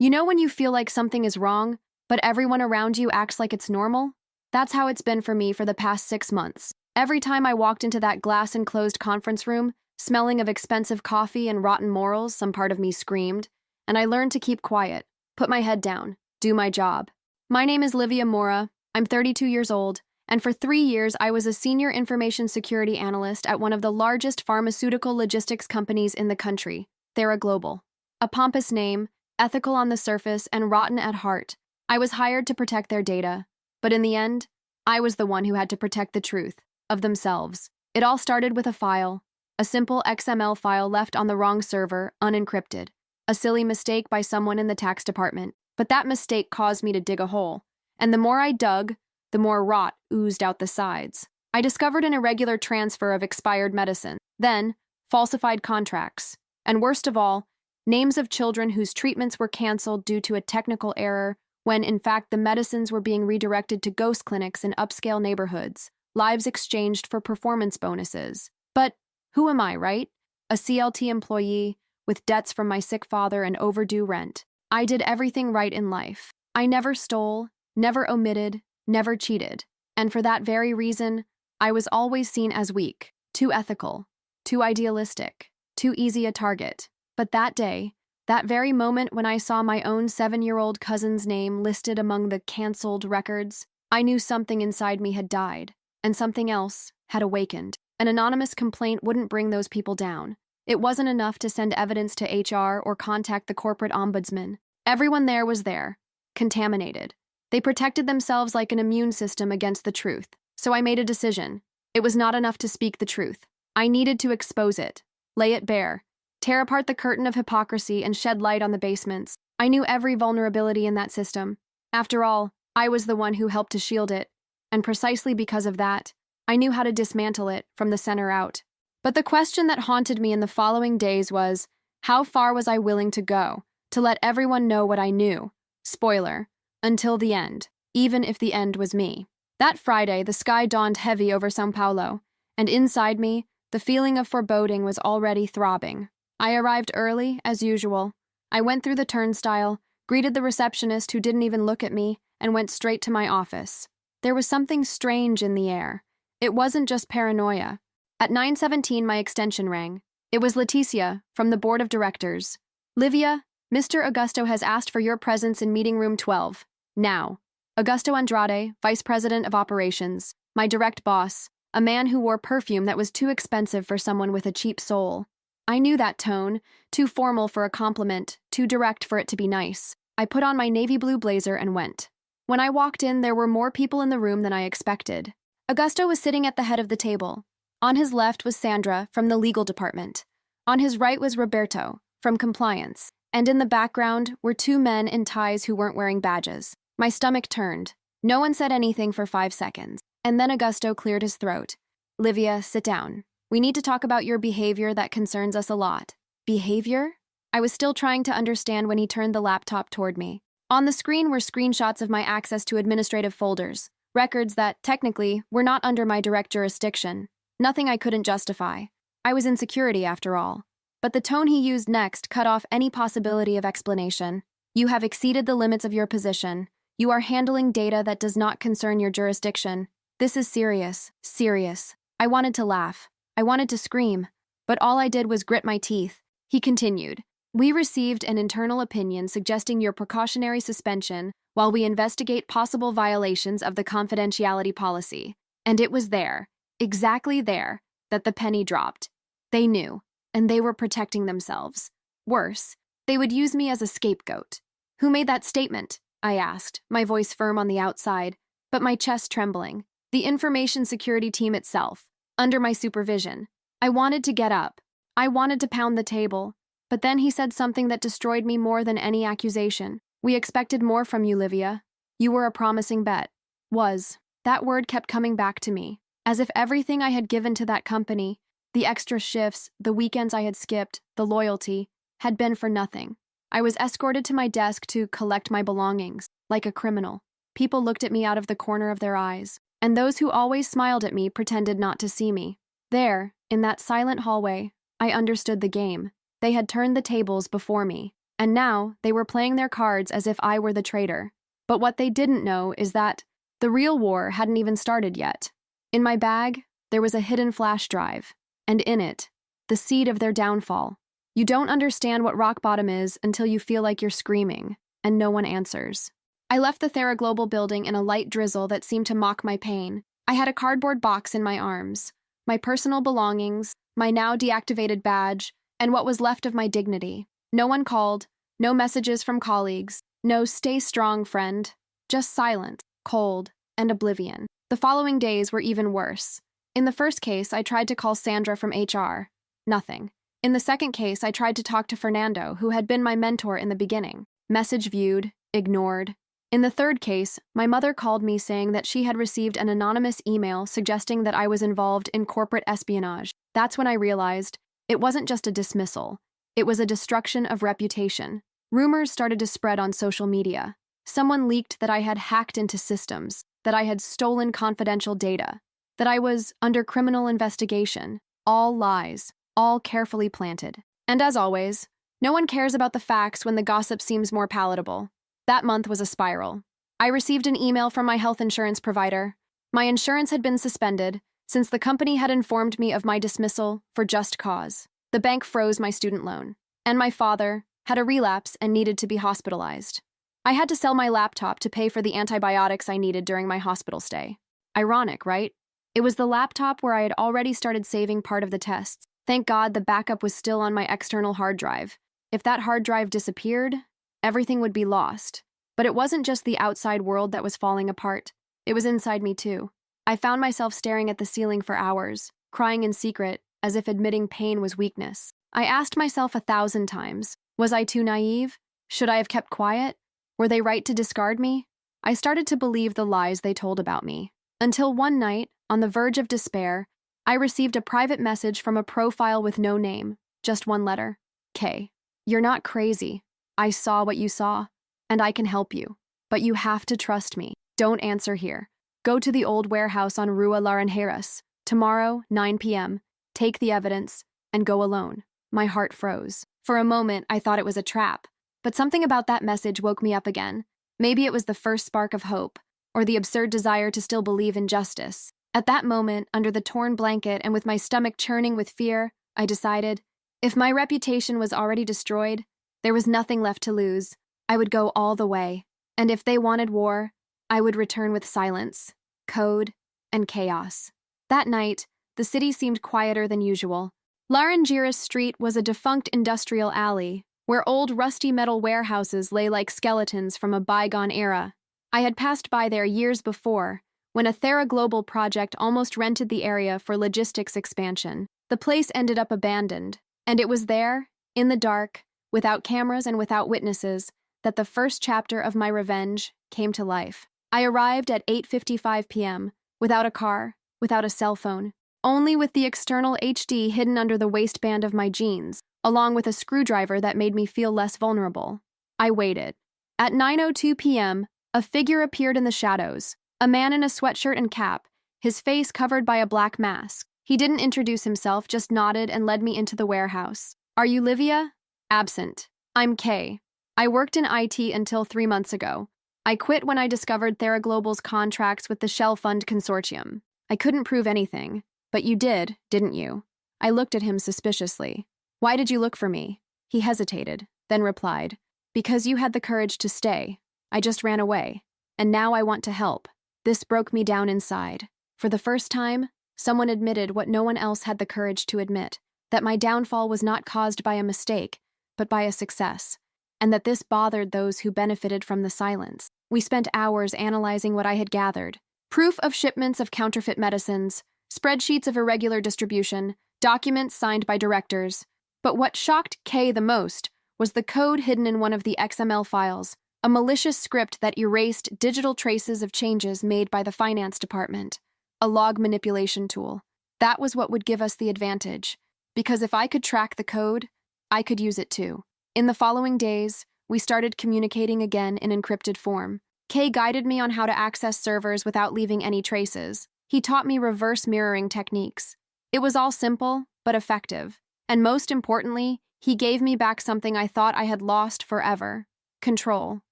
You know when you feel like something is wrong, but everyone around you acts like it's normal? That's how it's been for me for the past 6 months. Every time I walked into that glass-enclosed conference room, smelling of expensive coffee and rotten morals, some part of me screamed, and I learned to keep quiet, put my head down, do my job. My name is Livia Mora, I'm 32 years old, and for 3 years I was a senior information security analyst at one of the largest pharmaceutical logistics companies in the country, Thera Global. A pompous name, ethical on the surface and rotten at heart. I was hired to protect their data, but in the end, I was the one who had to protect the truth of themselves. It all started with a file, a simple XML file left on the wrong server, unencrypted. A silly mistake by someone in the tax department. But that mistake caused me to dig a hole. And the more I dug, the more rot oozed out the sides. I discovered an irregular transfer of expired medicine, then falsified contracts, and worst of all, names of children whose treatments were canceled due to a technical error when, in fact, the medicines were being redirected to ghost clinics in upscale neighborhoods, lives exchanged for performance bonuses. But who am I, right? A CLT employee with debts from my sick father and overdue rent. I did everything right in life. I never stole, never omitted, never cheated. And for that very reason, I was always seen as weak, too ethical, too idealistic, too easy a target. But that day, that very moment when I saw my own 7-year-old cousin's name listed among the canceled records, I knew something inside me had died, and something else had awakened. An anonymous complaint wouldn't bring those people down. It wasn't enough to send evidence to HR or contact the corporate ombudsman. Everyone there was there, contaminated. They protected themselves like an immune system against the truth. So I made a decision. It was not enough to speak the truth. I needed to expose it, lay it bare, tear apart the curtain of hypocrisy and shed light on the basements. I knew every vulnerability in that system. After all, I was the one who helped to shield it. And precisely because of that, I knew how to dismantle it from the center out. But the question that haunted me in the following days was, how far was I willing to go to let everyone know what I knew? Spoiler, until the end, even if the end was me. That Friday, the sky dawned heavy over São Paulo, and inside me, the feeling of foreboding was already throbbing. I arrived early, as usual. I went through the turnstile, greeted the receptionist who didn't even look at me, and went straight to my office. There was something strange in the air. It wasn't just paranoia. At 9:17, my extension rang. It was Leticia, from the board of directors. Livia, Mr. Augusto has asked for your presence in meeting room 12. Now. Augusto Andrade, vice president of operations, my direct boss, a man who wore perfume that was too expensive for someone with a cheap soul. I knew that tone, too formal for a compliment, too direct for it to be nice. I put on my navy blue blazer and went. When I walked in, there were more people in the room than I expected. Augusto was sitting at the head of the table. On his left was Sandra, from the legal department. On his right was Roberto, from compliance. And in the background were 2 men in ties who weren't wearing badges. My stomach turned. No one said anything for 5 seconds. And then Augusto cleared his throat. Livia, sit down. We need to talk about your behavior that concerns us a lot. Behavior? I was still trying to understand when he turned the laptop toward me. On the screen were screenshots of my access to administrative folders, records that, technically, were not under my direct jurisdiction. Nothing I couldn't justify. I was in security, after all. But the tone he used next cut off any possibility of explanation. You have exceeded the limits of your position. You are handling data that does not concern your jurisdiction. This is serious. Serious. I wanted to laugh. I wanted to scream. But all I did was grit my teeth. He continued. We received an internal opinion suggesting your precautionary suspension while we investigate possible violations of the confidentiality policy. And it was there, exactly there, that the penny dropped. They knew, and they were protecting themselves. Worse, they would use me as a scapegoat. Who made that statement? I asked, my voice firm on the outside, but my chest trembling. The information security team itself, under my supervision. I wanted to get up. I wanted to pound the table. But then he said something that destroyed me more than any accusation. We expected more from you, Livia. You were a promising bet. Was. That word kept coming back to me, as if everything I had given to that company, the extra shifts, the weekends I had skipped, the loyalty, had been for nothing. I was escorted to my desk to collect my belongings, like a criminal. People looked at me out of the corner of their eyes, and those who always smiled at me pretended not to see me. There, in that silent hallway, I understood the game. They had turned the tables before me. And now, they were playing their cards as if I were the traitor. But what they didn't know is that the real war hadn't even started yet. In my bag, there was a hidden flash drive, and in it, the seed of their downfall. You don't understand what rock bottom is until you feel like you're screaming, and no one answers. I left the Thera Global building in a light drizzle that seemed to mock my pain. I had a cardboard box in my arms, my personal belongings, my now deactivated badge, and what was left of my dignity. No one called, no messages from colleagues, no "stay strong, friend," just silence, cold, and oblivion. The following days were even worse. In the first case, I tried to call Sandra from HR. Nothing. In the second case, I tried to talk to Fernando, who had been my mentor in the beginning. Message viewed, ignored. In the third case, my mother called me saying that she had received an anonymous email suggesting that I was involved in corporate espionage. That's when I realized it wasn't just a dismissal. It was a destruction of reputation. Rumors started to spread on social media. Someone leaked that I had hacked into systems, that I had stolen confidential data, that I was under criminal investigation. All lies, all carefully planted. And as always, no one cares about the facts when the gossip seems more palatable. That month was a spiral. I received an email from my health insurance provider. My insurance had been suspended since the company had informed me of my dismissal for just cause. The bank froze my student loan, and my father had a relapse and needed to be hospitalized. I had to sell my laptop to pay for the antibiotics I needed during my hospital stay. Ironic, right? It was the laptop where I had already started saving part of the tests. Thank God the backup was still on my external hard drive. If that hard drive disappeared, everything would be lost. But it wasn't just the outside world that was falling apart. It was inside me too. I found myself staring at the ceiling for hours, crying in secret, as if admitting pain was weakness. I asked myself 1,000 times, was I too naive? Should I have kept quiet? Were they right to discard me? I started to believe the lies they told about me. Until one night, on the verge of despair, I received a private message from a profile with no name, just one letter. K. You're not crazy. I saw what you saw, and I can help you. But you have to trust me. Don't answer here. Go to the old warehouse on Rua Laranjeiras. Tomorrow, 9 p.m. Take the evidence, and go alone. My heart froze. For a moment, I thought it was a trap. But something about that message woke me up again. Maybe it was the first spark of hope, or the absurd desire to still believe in justice. At that moment, under the torn blanket and with my stomach churning with fear, I decided, if my reputation was already destroyed, there was nothing left to lose. I would go all the way. And if they wanted war, I would return with silence, code, and chaos. That night, the city seemed quieter than usual. Laranjeiras Street was a defunct industrial alley, where old rusty metal warehouses lay like skeletons from a bygone era. I had passed by there years before, when a Thera Global project almost rented the area for logistics expansion. The place ended up abandoned, and it was there, in the dark, without cameras and without witnesses, that the first chapter of my revenge came to life. I arrived at 8:55 p.m., without a car, without a cell phone, only with the external HD hidden under the waistband of my jeans, along with a screwdriver that made me feel less vulnerable. I waited. At 9:02 p.m., a figure appeared in the shadows, a man in a sweatshirt and cap, his face covered by a black mask. He didn't introduce himself, just nodded and led me into the warehouse. Are you Livia? Absent. I'm Kay. I worked in IT until 3 months ago. I quit when I discovered Thera Global's contracts with the Shell Fund Consortium. I couldn't prove anything, but you did, didn't you? I looked at him suspiciously. Why did you look for me? He hesitated, then replied, because you had the courage to stay. I just ran away, and now I want to help. This broke me down inside. For the first time, someone admitted what no one else had the courage to admit, that my downfall was not caused by a mistake, but by a success, and that this bothered those who benefited from the silence. We spent hours analyzing what I had gathered. Proof of shipments of counterfeit medicines, spreadsheets of irregular distribution, documents signed by directors. But what shocked Kay the most was the code hidden in one of the XML files, a malicious script that erased digital traces of changes made by the finance department, a log manipulation tool. That was what would give us the advantage, because if I could track the code, I could use it too. In the following days, we started communicating again in encrypted form. Kay guided me on how to access servers without leaving any traces. He taught me reverse mirroring techniques. It was all simple, but effective. And most importantly, He gave me back something I thought I had lost forever: control.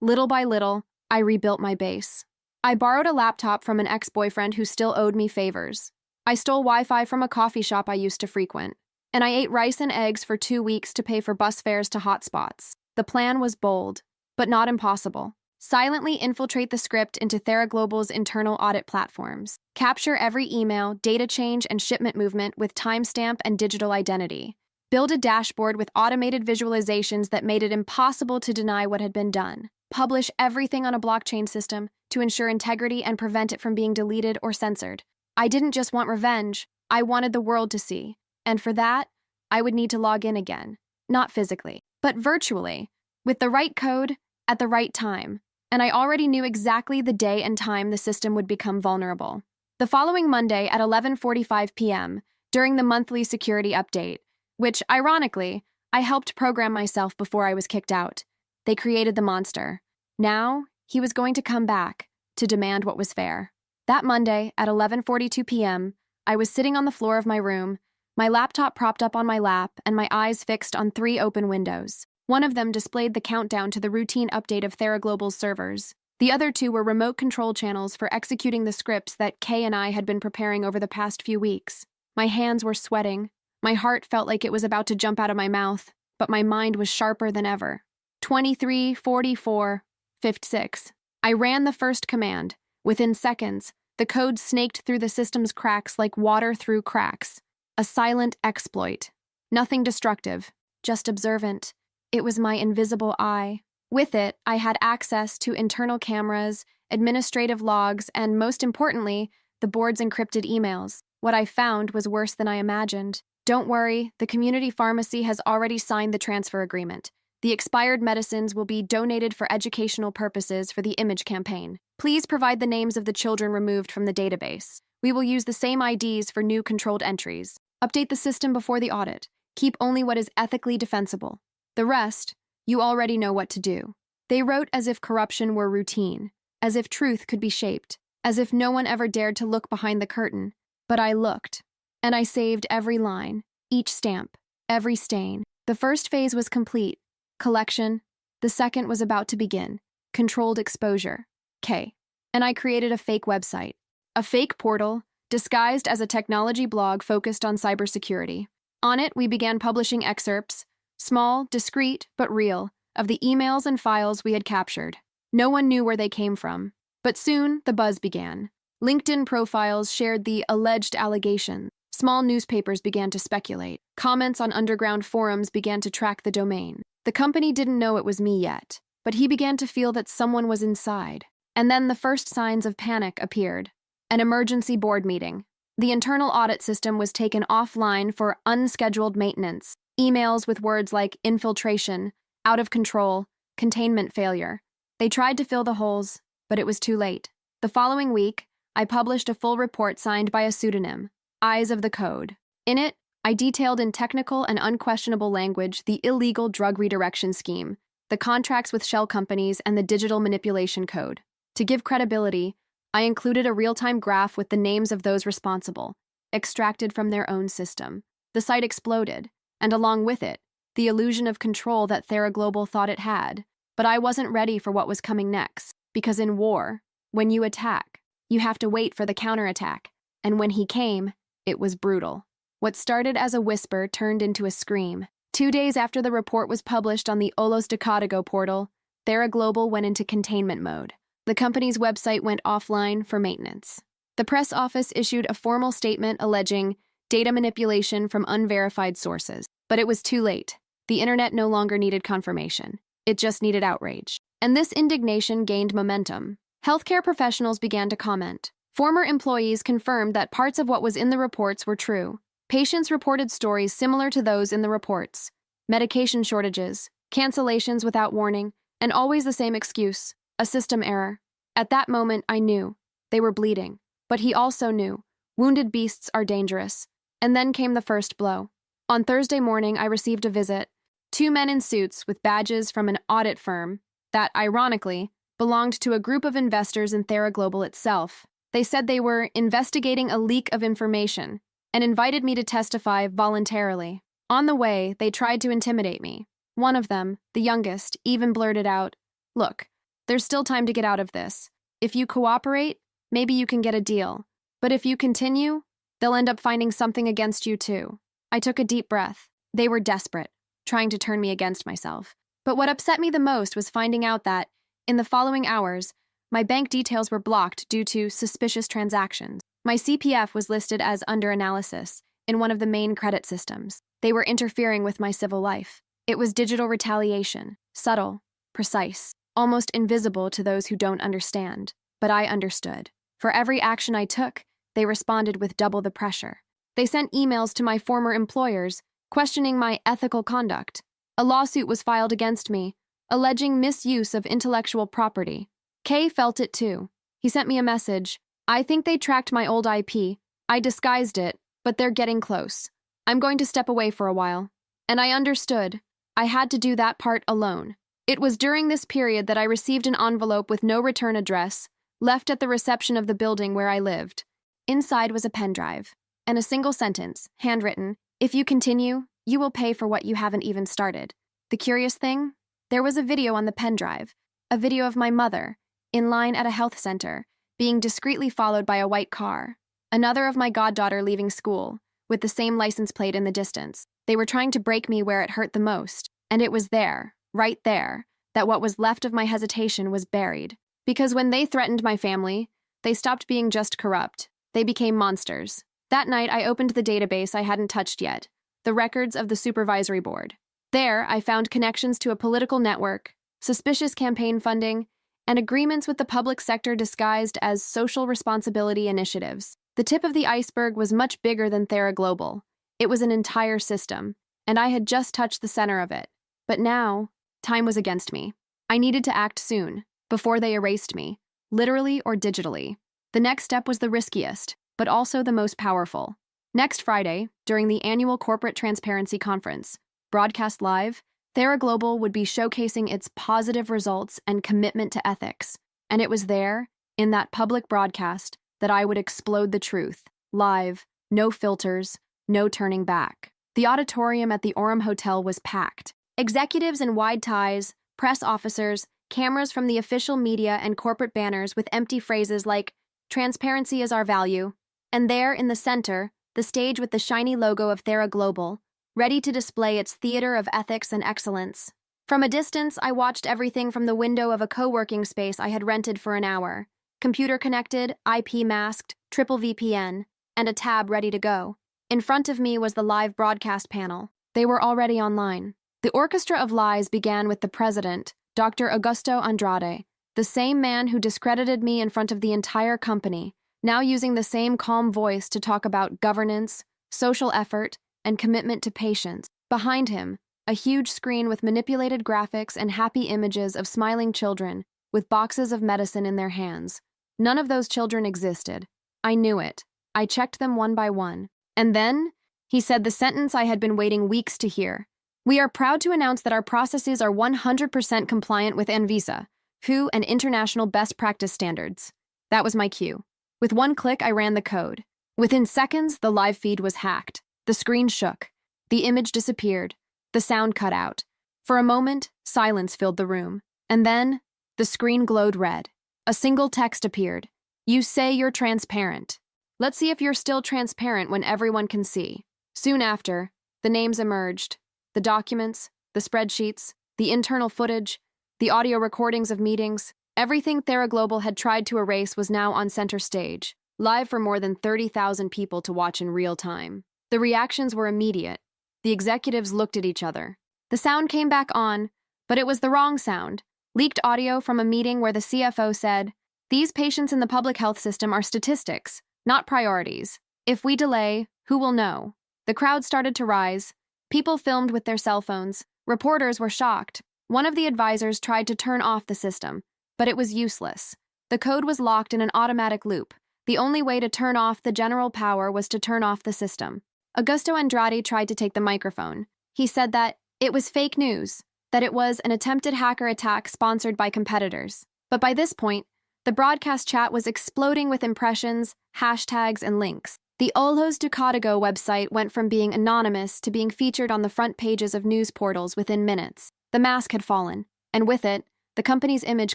Little by little, I rebuilt my base. I borrowed a laptop from an ex-boyfriend who still owed me favors. I stole Wi-Fi from a coffee shop I used to frequent. And I ate rice and eggs for 2 weeks to pay for bus fares to hotspots. The plan was bold, but not impossible. Silently infiltrate the script into TheraGlobal's internal audit platforms. Capture every email, data change, and shipment movement with timestamp and digital identity. Build a dashboard with automated visualizations that made it impossible to deny what had been done. Publish everything on a blockchain system to ensure integrity and prevent it from being deleted or censored. I didn't just want revenge, I wanted the world to see. And for that, I would need to log in again. Not physically, but virtually, with the right code at the right time. And I already knew exactly the day and time the system would become vulnerable. The following Monday at 11:45 p.m., during the monthly security update, which, ironically, I helped program myself before I was kicked out, they created the monster. Now, he was going to come back to demand what was fair. That Monday at 11:42 p.m., I was sitting on the floor of my room, my laptop propped up on my lap, and my eyes fixed on 3 open windows. One of them displayed the countdown to the routine update of TheraGlobal's servers. The other 2 were remote control channels for executing the scripts that Kay and I had been preparing over the past few weeks. My hands were sweating. My heart felt like it was about to jump out of my mouth, but my mind was sharper than ever. 23:44:56. I ran the first command. Within seconds, the code snaked through the system's cracks like water through cracks. A silent exploit. Nothing destructive, just observant. It was my invisible eye. With it, I had access to internal cameras, administrative logs, and most importantly, the board's encrypted emails. What I found was worse than I imagined. Don't worry, the community pharmacy has already signed the transfer agreement. The expired medicines will be donated for educational purposes for the image campaign. Please provide the names of the children removed from the database. We will use the same IDs for new controlled entries. Update the system before the audit. Keep only what is ethically defensible. The rest, you already know what to do. They wrote as if corruption were routine, as if truth could be shaped, as if no one ever dared to look behind the curtain. But I looked, and I saved every line, each stamp, every stain. The first phase was complete, collection. The second was about to begin, controlled exposure, K. And I created a fake website, a fake portal, disguised as a technology blog focused on cybersecurity. On it, we began publishing excerpts, small, discreet, but real, of the emails and files we had captured. No one knew where they came from. But soon, the buzz began. LinkedIn profiles shared the alleged allegations. Small newspapers began to speculate. Comments on underground forums began to track the domain. The company didn't know it was me yet, but he began to feel that someone was inside. And then the first signs of panic appeared. An emergency board meeting. The internal audit system was taken offline for unscheduled maintenance. Emails with words like infiltration, out of control, containment failure. They tried to fill the holes, but it was too late. The following week, I published a full report signed by a pseudonym, Eyes of the Code. In it, I detailed in technical and unquestionable language the illegal drug redirection scheme, the contracts with shell companies, and the digital manipulation code. To give credibility, I included a real-time graph with the names of those responsible, extracted from their own system. The site exploded, and along with it, the illusion of control that TheraGlobal thought it had. But I wasn't ready for what was coming next, because in war, when you attack, you have to wait for the counterattack, and when he came, it was brutal. What started as a whisper turned into a scream. 2 days after the report was published on the Olos de Código portal, TheraGlobal went into containment mode. The company's website went offline for maintenance. The press office issued a formal statement alleging data manipulation from unverified sources. But it was too late. The internet no longer needed confirmation. It just needed outrage. And this indignation gained momentum. Healthcare professionals began to comment. Former employees confirmed that parts of what was in the reports were true. Patients reported stories similar to those in the reports. Medication shortages, cancellations without warning, and always the same excuse, a system error. At that moment, I knew. They were bleeding. But he also knew. Wounded beasts are dangerous. And then came the first blow. On Thursday morning, I received a visit. 2 men in suits with badges from an audit firm that, ironically, belonged to a group of investors in TheraGlobal itself. They said they were investigating a leak of information and invited me to testify voluntarily. On the way, they tried to intimidate me. One of them, the youngest, even blurted out, "Look, there's still time to get out of this. If you cooperate, maybe you can get a deal. But if you continue, they'll end up finding something against you too." I took a deep breath. They were desperate, trying to turn me against myself. But what upset me the most was finding out that, in the following hours, my bank details were blocked due to suspicious transactions. My CPF was listed as under analysis in one of the main credit systems. They were interfering with my civil life. It was digital retaliation, subtle, precise, almost invisible to those who don't understand. But I understood. For every action I took, they responded with double the pressure. They sent emails to my former employers, questioning my ethical conduct. A lawsuit was filed against me, alleging misuse of intellectual property. Kay felt it too. He sent me a message. "I think they tracked my old IP. I disguised it, but they're getting close. I'm going to step away for a while." And I understood. I had to do that part alone. It was during this period that I received an envelope with no return address, left at the reception of the building where I lived. Inside was a pen drive, and a single sentence, handwritten, "If you continue, you will pay for what you haven't even started." The curious thing? There was a video on the pen drive, a video of my mother, in line at a health center, being discreetly followed by a white car. Another of my goddaughter leaving school, with the same license plate in the distance. They were trying to break me where it hurt the most, and it was there, right there, that what was left of my hesitation was buried. Because when they threatened my family, they stopped being just corrupt. They became monsters. That night, I opened the database I hadn't touched yet, the records of the supervisory board. There, I found connections to a political network, suspicious campaign funding, and agreements with the public sector disguised as social responsibility initiatives. The tip of the iceberg was much bigger than Thera Global. It was an entire system, and I had just touched the center of it. But now, time was against me. I needed to act soon, before they erased me, literally or digitally. The next step was the riskiest, but also the most powerful. Next Friday, during the annual Corporate Transparency Conference, broadcast live, Thera Global would be showcasing its positive results and commitment to ethics. And it was there, in that public broadcast, that I would explode the truth. Live, no filters, no turning back. The auditorium at the Orem Hotel was packed. Executives in wide ties, press officers, cameras from the official media and corporate banners with empty phrases like, "Transparency is our value." And there, in the center, the stage with the shiny logo of Thera Global, ready to display its theater of ethics and excellence. From a distance, I watched everything from the window of a co-working space I had rented for an hour. Computer connected, IP masked, triple VPN, and a tab ready to go. In front of me was the live broadcast panel. They were already online. The orchestra of lies began with the president, Dr. Augusto Andrade, the same man who discredited me in front of the entire company, now using the same calm voice to talk about governance, social effort, and commitment to patients. Behind him, a huge screen with manipulated graphics and happy images of smiling children with boxes of medicine in their hands. None of those children existed. I knew it. I checked them one by one. And then, he said the sentence I had been waiting weeks to hear. "We are proud to announce that our processes are 100% compliant with Anvisa, WHO, and international best practice standards." That was my cue. With one click, I ran the code. Within seconds, the live feed was hacked. The screen shook. The image disappeared. The sound cut out. For a moment, silence filled the room. And then, the screen glowed red. A single text appeared. "You say you're transparent. Let's see if you're still transparent when everyone can see." Soon after, the names emerged. The documents, the spreadsheets, the internal footage, the audio recordings of meetings. Everything Thera Global had tried to erase was now on center stage, live for more than 30,000 people to watch in real time. The reactions were immediate. The executives looked at each other. The sound came back on, but it was the wrong sound. Leaked audio from a meeting where the CFO said, "These patients in the public health system are statistics, not priorities. If we delay, who will know?" The crowd started to rise. People filmed with their cell phones. Reporters were shocked. One of the advisors tried to turn off the system, but it was useless. The code was locked in an automatic loop. The only way to turn off the general power was to turn off the system. Augusto Andrade tried to take the microphone. He said that it was fake news, that it was an attempted hacker attack sponsored by competitors. But by this point, the broadcast chat was exploding with impressions, hashtags, and links. The Olos Ducatigo website went from being anonymous to being featured on the front pages of news portals within minutes. The mask had fallen, and with it, the company's image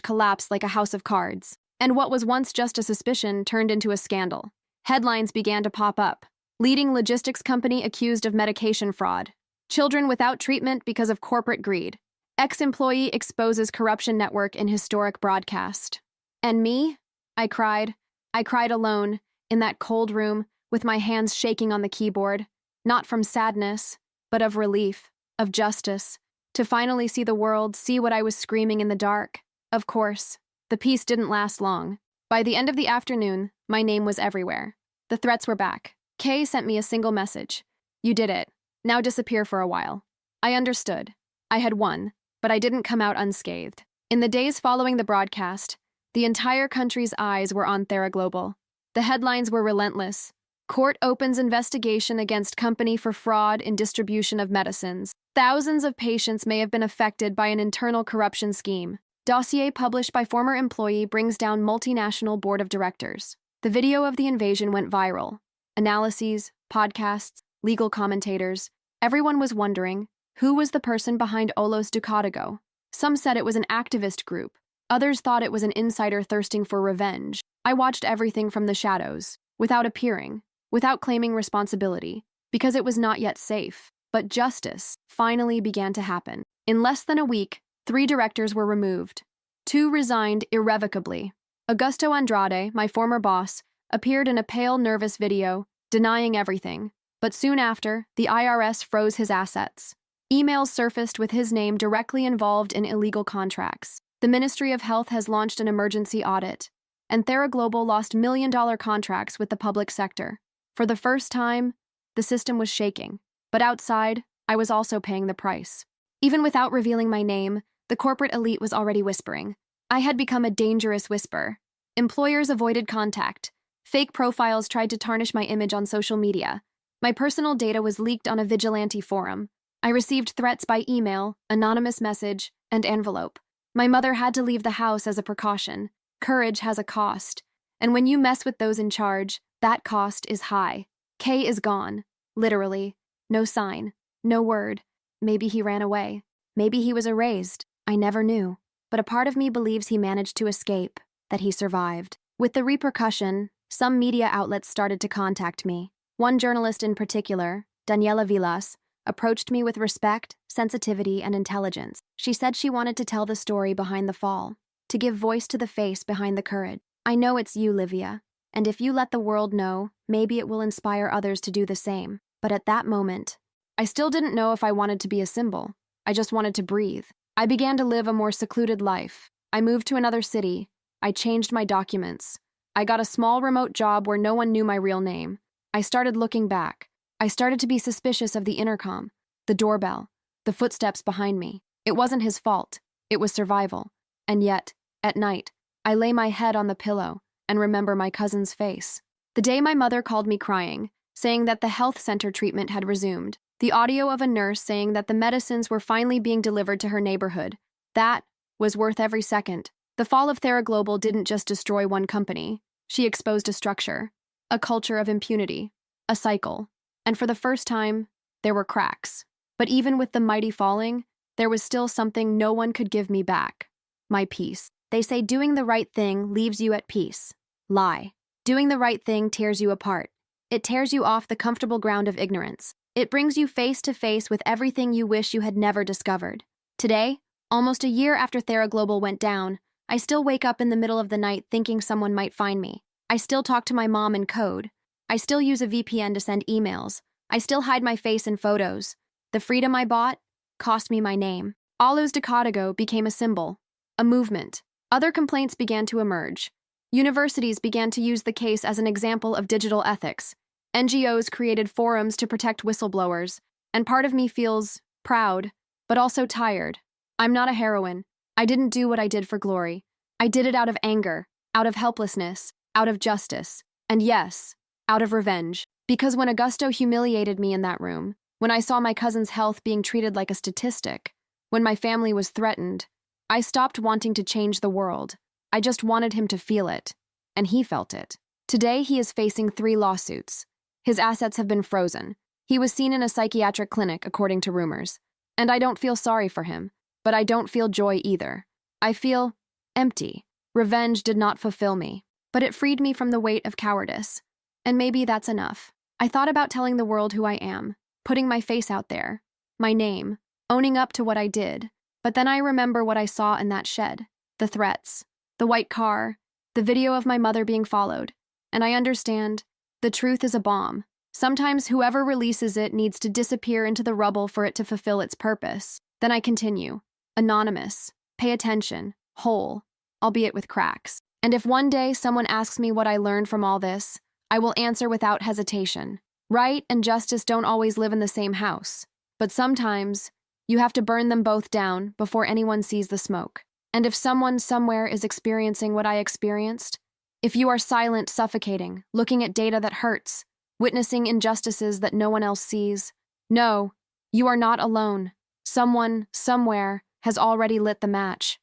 collapsed like a house of cards. And what was once just a suspicion turned into a scandal. Headlines began to pop up. Leading logistics company accused of medication fraud. Children without treatment because of corporate greed. Ex-employee exposes corruption network in historic broadcast. And me? I cried. I cried alone, in that cold room, with my hands shaking on the keyboard, not from sadness, but of relief, of justice, to finally see the world, see what I was screaming in the dark. Of course, the peace didn't last long. By the end of the afternoon, my name was everywhere. The threats were back. Kay sent me a single message. You did it. Now disappear for a while. I understood. I had won, but I didn't come out unscathed. In the days following the broadcast, the entire country's eyes were on TheraGlobal. The headlines were relentless. Court opens investigation against company for fraud in distribution of medicines. Thousands of patients may have been affected by an internal corruption scheme. Dossier published by former employee brings down multinational board of directors. The video of the invasion went viral. Analyses, podcasts, legal commentators. Everyone was wondering, who was the person behind Olos Ducatigo? Some said it was an activist group. Others thought it was an insider thirsting for revenge. I watched everything from the shadows, without appearing, without claiming responsibility, because it was not yet safe. But justice finally began to happen. In less than a week, 3 directors were removed. 2 resigned irrevocably. Augusto Andrade, my former boss, appeared in a pale, nervous video, denying everything. But soon after, the IRS froze his assets. Emails surfaced with his name directly involved in illegal contracts. The Ministry of Health has launched an emergency audit, and TheraGlobal lost million-dollar contracts with the public sector. For the first time, the system was shaking. But outside, I was also paying the price. Even without revealing my name, the corporate elite was already whispering. I had become a dangerous whisper. Employers avoided contact. Fake profiles tried to tarnish my image on social media. My personal data was leaked on a vigilante forum. I received threats by email, anonymous message, and envelope. My mother had to leave the house as a precaution. Courage has a cost. And when you mess with those in charge, that cost is high. Kay is gone. Literally. No sign. No word. Maybe he ran away. Maybe he was erased. I never knew. But a part of me believes he managed to escape, that he survived. With the repercussion, some media outlets started to contact me. One journalist in particular, Daniela Vilas, approached me with respect, sensitivity, and intelligence. She said she wanted to tell the story behind the fall, to give voice to the face behind the courage. I know it's you, Livia, and if you let the world know, maybe it will inspire others to do the same. But at that moment, I still didn't know if I wanted to be a symbol. I just wanted to breathe. I began to live a more secluded life. I moved to another city. I changed my documents. I got a small remote job where no one knew my real name. I started looking back. I started to be suspicious of the intercom, the doorbell, the footsteps behind me. It wasn't his fault. It was survival. And yet, at night, I lay my head on the pillow and remember my cousin's face. The day my mother called me crying, saying that the health center treatment had resumed. The audio of a nurse saying that the medicines were finally being delivered to her neighborhood. That was worth every second. The fall of TheraGlobal didn't just destroy one company. She exposed a structure, a culture of impunity, a cycle. And for the first time, there were cracks. But even with the mighty falling, there was still something no one could give me back. My peace. They say doing the right thing leaves you at peace. Lie. Doing the right thing tears you apart. It tears you off the comfortable ground of ignorance. It brings you face to face with everything you wish you had never discovered. Today, almost a year after TheraGlobal went down, I still wake up in the middle of the night thinking someone might find me. I still talk to my mom in code. I still use a VPN to send emails. I still hide my face in photos. The freedom I bought cost me my name. Olos Ducatigo became a symbol, a movement. Other complaints began to emerge. Universities began to use the case as an example of digital ethics. NGOs created forums to protect whistleblowers, and part of me feels proud, but also tired. I'm not a heroine. I didn't do what I did for glory. I did it out of anger, out of helplessness, out of justice, and yes, out of revenge. Because when Augusto humiliated me in that room, when I saw my cousin's health being treated like a statistic, when my family was threatened, I stopped wanting to change the world. I just wanted him to feel it, and he felt it. Today, he is facing 3 lawsuits. His assets have been frozen. He was seen in a psychiatric clinic, according to rumors. And I don't feel sorry for him, but I don't feel joy either. I feel empty. Revenge did not fulfill me, but it freed me from the weight of cowardice. And maybe that's enough. I thought about telling the world who I am, putting my face out there, my name, owning up to what I did. But then I remember what I saw in that shed, the threats, the white car, the video of my mother being followed. And I understand, the truth is a bomb. Sometimes whoever releases it needs to disappear into the rubble for it to fulfill its purpose. Then I continue. Anonymous. Pay attention. Whole. Albeit with cracks. And if one day someone asks me what I learned from all this, I will answer without hesitation. Right and justice don't always live in the same house. But sometimes, you have to burn them both down before anyone sees the smoke. And if someone somewhere is experiencing what I experienced, if you are silent, suffocating, looking at data that hurts, witnessing injustices that no one else sees, no, you are not alone. Someone, somewhere, has already lit the match.